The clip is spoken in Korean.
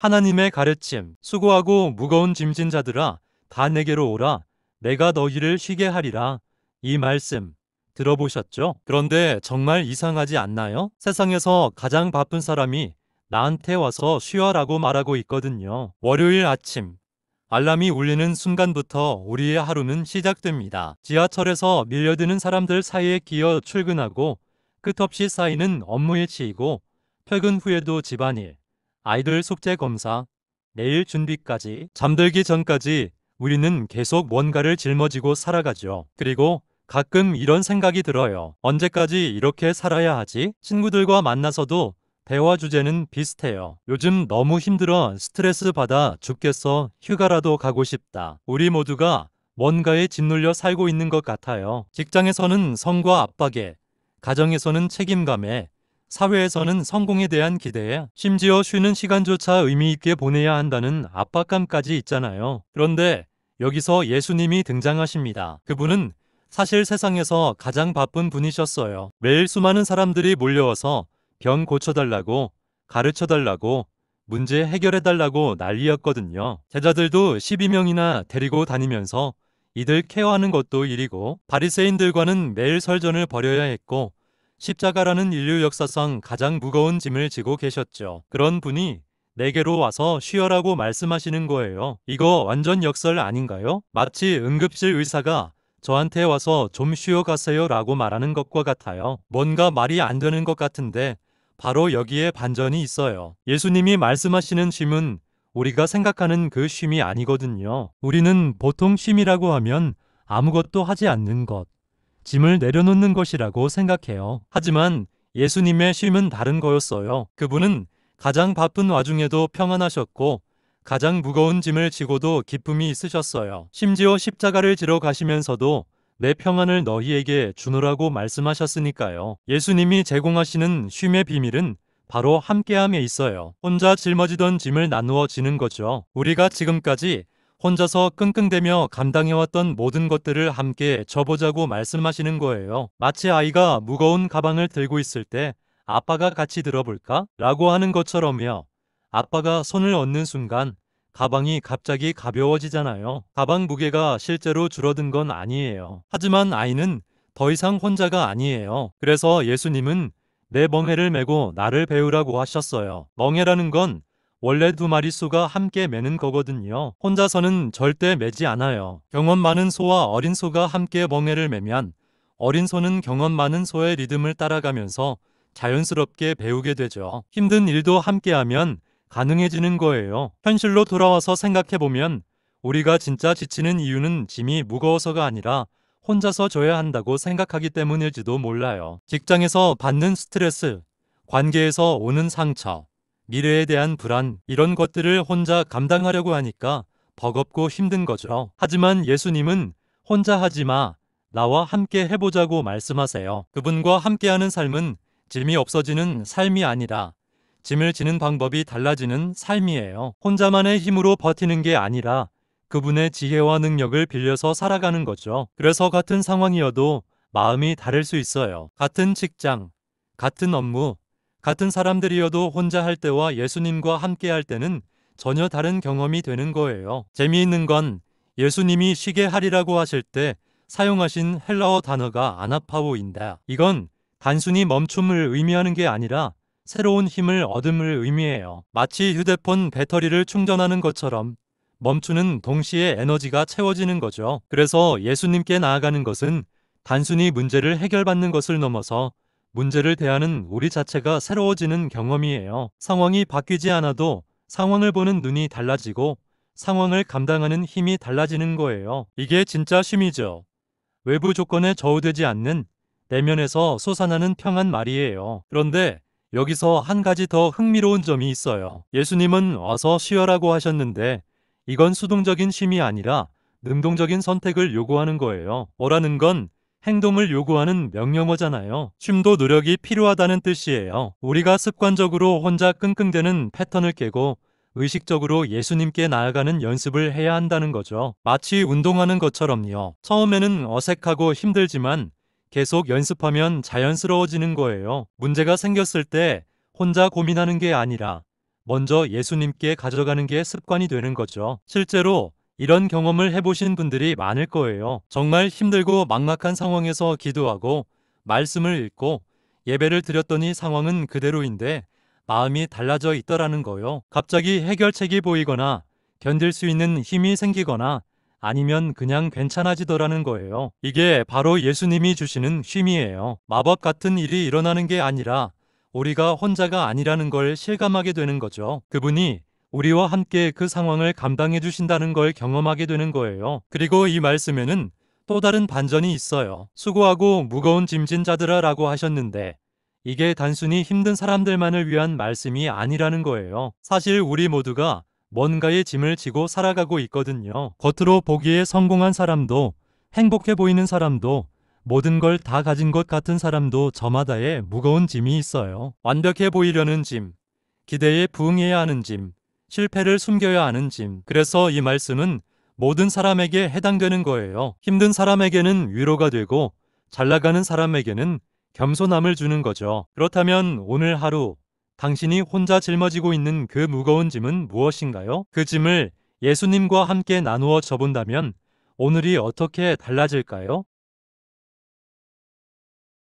하나님의 가르침, 수고하고 무거운 짐진 자들아 다 내게로 오라. 내가 너희를 쉬게 하리라. 이 말씀 들어보셨죠? 그런데 정말 이상하지 않나요? 세상에서 가장 바쁜 사람이 나한테 와서 쉬어라고 말하고 있거든요. 월요일 아침 알람이 울리는 순간부터 우리의 하루는 시작됩니다. 지하철에서 밀려드는 사람들 사이에 끼어 출근하고 끝없이 쌓이는 업무에 치이고 퇴근 후에도 집안일, 아이들 숙제 검사, 내일 준비까지 잠들기 전까지 우리는 계속 뭔가를 짊어지고 살아가죠. 그리고 가끔 이런 생각이 들어요. 언제까지 이렇게 살아야 하지? 친구들과 만나서도 대화 주제는 비슷해요. 요즘 너무 힘들어 스트레스 받아 죽겠어. 휴가라도 가고 싶다. 우리 모두가 뭔가에 짓눌려 살고 있는 것 같아요. 직장에서는 성과 압박에, 가정에서는 책임감에, 사회에서는 성공에 대한 기대에, 심지어 쉬는 시간조차 의미 있게 보내야 한다는 압박감까지 있잖아요. 그런데 여기서 예수님이 등장하십니다. 그분은 사실 세상에서 가장 바쁜 분이셨어요. 매일 수많은 사람들이 몰려와서 병 고쳐달라고, 가르쳐달라고, 문제 해결해달라고 난리였거든요. 제자들도 12명이나 데리고 다니면서 이들 케어하는 것도 일이고, 바리새인들과는 매일 설전을 벌여야 했고, 십자가라는 인류 역사상 가장 무거운 짐을 지고 계셨죠. 그런 분이 내게로 와서 쉬어라고 말씀하시는 거예요. 이거 완전 역설 아닌가요? 마치 응급실 의사가 저한테 와서 좀 쉬어 가세요 라고 말하는 것과 같아요. 뭔가 말이 안 되는 것 같은데 바로 여기에 반전이 있어요. 예수님이 말씀하시는 쉼은 우리가 생각하는 그 쉼이 아니거든요. 우리는 보통 쉼이라고 하면 아무것도 하지 않는 것, 짐을 내려놓는 것이라고 생각해요. 하지만 예수님의 쉼은 다른 거였어요. 그분은 가장 바쁜 와중에도 평안하셨고 가장 무거운 짐을 지고도 기쁨이 있으셨어요. 심지어 십자가를 지러 가시면서도 내 평안을 너희에게 주노라고 말씀하셨으니까요. 예수님이 제공하시는 쉼의 비밀은 바로 함께함에 있어요. 혼자 짊어지던 짐을 나누어 지는 거죠. 우리가 지금까지 혼자서 끙끙대며 감당해왔던 모든 것들을 함께 져보자고 말씀하시는 거예요. 마치 아이가 무거운 가방을 들고 있을 때 아빠가 같이 들어볼까? 라고 하는 것처럼요. 아빠가 손을 얹는 순간 가방이 갑자기 가벼워지잖아요. 가방 무게가 실제로 줄어든 건 아니에요. 하지만 아이는 더 이상 혼자가 아니에요. 그래서 예수님은 내 멍에를 메고 나를 배우라고 하셨어요. 멍에라는 건 원래 두 마리수가 함께 매는 거거든요. 혼자서는 절대 매지 않아요. 경험 많은 소와 어린 소가 함께 멍에를 매면 어린 소는 경험 많은 소의 리듬을 따라가면서 자연스럽게 배우게 되죠. 힘든 일도 함께하면 가능해지는 거예요. 현실로 돌아와서 생각해보면 우리가 진짜 지치는 이유는 짐이 무거워서가 아니라 혼자서 져야 한다고 생각하기 때문일지도 몰라요. 직장에서 받는 스트레스, 관계에서 오는 상처, 미래에 대한 불안, 이런 것들을 혼자 감당하려고 하니까 버겁고 힘든 거죠. 하지만 예수님은 혼자 하지 마, 나와 함께 해보자고 말씀하세요. 그분과 함께하는 삶은 짐이 없어지는 삶이 아니라 짐을 지는 방법이 달라지는 삶이에요. 혼자만의 힘으로 버티는 게 아니라 그분의 지혜와 능력을 빌려서 살아가는 거죠. 그래서 같은 상황이어도 마음이 다를 수 있어요. 같은 직장, 같은 업무, 같은 사람들이어도 혼자 할 때와 예수님과 함께 할 때는 전혀 다른 경험이 되는 거예요. 재미있는 건 예수님이 쉬게 하리라고 하실 때 사용하신 헬라어 단어가 아나파오인데, 이건 단순히 멈춤을 의미하는 게 아니라 새로운 힘을 얻음을 의미해요. 마치 휴대폰 배터리를 충전하는 것처럼 멈추는 동시에 에너지가 채워지는 거죠. 그래서 예수님께 나아가는 것은 단순히 문제를 해결받는 것을 넘어서 문제를 대하는 우리 자체가 새로워지는 경험이에요. 상황이 바뀌지 않아도 상황을 보는 눈이 달라지고 상황을 감당하는 힘이 달라지는 거예요. 이게 진짜 쉼이죠. 외부 조건에 저우되지 않는 내면에서 솟아나는 평안 말이에요. 그런데 여기서 한 가지 더 흥미로운 점이 있어요. 예수님은 와서 쉬어라고 하셨는데 이건 수동적인 쉼이 아니라 능동적인 선택을 요구하는 거예요. 오라는 건 행동을 요구하는 명령어잖아요. 쉼도 노력이 필요하다는 뜻이에요. 우리가 습관적으로 혼자 끙끙대는 패턴을 깨고 의식적으로 예수님께 나아가는 연습을 해야 한다는 거죠. 마치 운동하는 것처럼요. 처음에는 어색하고 힘들지만 계속 연습하면 자연스러워지는 거예요. 문제가 생겼을 때 혼자 고민하는 게 아니라 먼저 예수님께 가져가는 게 습관이 되는 거죠. 실제로 이런 경험을 해보신 분들이 많을 거예요. 정말 힘들고 막막한 상황에서 기도하고 말씀을 읽고 예배를 드렸더니 상황은 그대로인데 마음이 달라져 있더라는 거요. 갑자기 해결책이 보이거나 견딜 수 있는 힘이 생기거나 아니면 그냥 괜찮아지더라는 거예요. 이게 바로 예수님이 주시는 쉼이에요. 마법 같은 일이 일어나는 게 아니라 우리가 혼자가 아니라는 걸 실감하게 되는 거죠. 그분이 우리와 함께 그 상황을 감당해 주신다는 걸 경험하게 되는 거예요. 그리고 이 말씀에는 또 다른 반전이 있어요. 수고하고 무거운 짐진 자들아 라고 하셨는데 이게 단순히 힘든 사람들만을 위한 말씀이 아니라는 거예요. 사실 우리 모두가 뭔가의 짐을 지고 살아가고 있거든요. 겉으로 보기에 성공한 사람도 행복해 보이는 사람도 모든 걸 다 가진 것 같은 사람도 저마다의 무거운 짐이 있어요. 완벽해 보이려는 짐, 기대에 부응해야 하는 짐, 실패를 숨겨야 하는 짐. 그래서 이 말씀은 모든 사람에게 해당되는 거예요. 힘든 사람에게는 위로가 되고 잘 나가는 사람에게는 겸손함을 주는 거죠. 그렇다면 오늘 하루 당신이 혼자 짊어지고 있는 그 무거운 짐은 무엇인가요? 그 짐을 예수님과 함께 나누어 져본다면 오늘이 어떻게 달라질까요?